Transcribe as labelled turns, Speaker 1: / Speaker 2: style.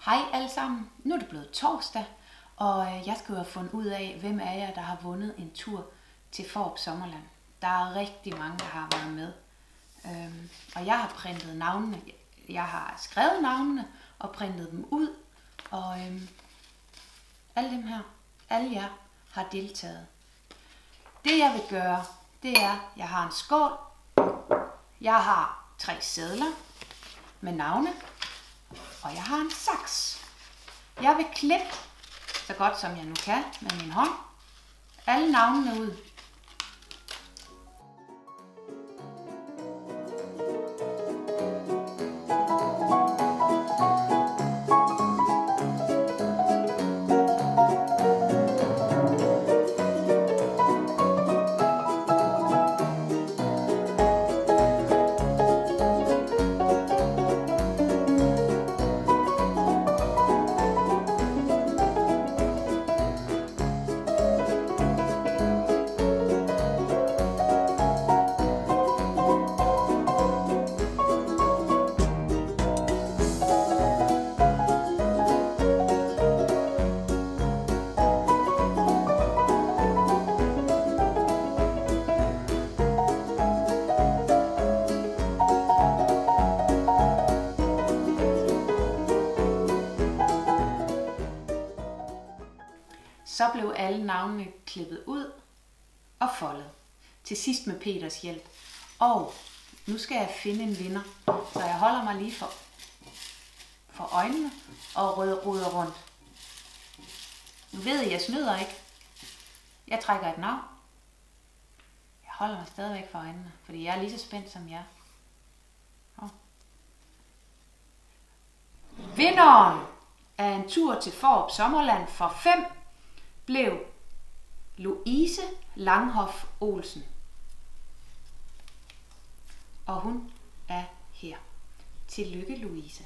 Speaker 1: Hej alle sammen, nu er det blevet torsdag, og jeg skal jo have fundet ud af, hvem af jer, der har vundet en tur til Fårup Sommerland. Der er rigtig mange, der har været med. Og jeg har printet navnene. Jeg har skrevet navnene og printet dem ud. Og alle dem her, alle jer, har deltaget. Det jeg vil gøre, det er, at jeg har en skål. Jeg har 3 sedler med navne. Og jeg har en saks. Jeg vil klippe, så godt som jeg nu kan, med min hånd, alle navnene ud. Så blev alle navnene klippet ud og foldet. Til sidst med Peters hjælp. Og nu skal jeg finde en vinder. Så jeg holder mig lige for øjnene og roder rundt. Nu ved I, jeg snyder ikke. Jeg trækker et navn. Jeg holder mig stadigvæk for øjnene, fordi jeg er lige så spændt som jer. Vinderen af en tur til Fårup Sommerland for 5 blev Louise Langhoff Olsen. Og hun er her. Tillykke, Louise.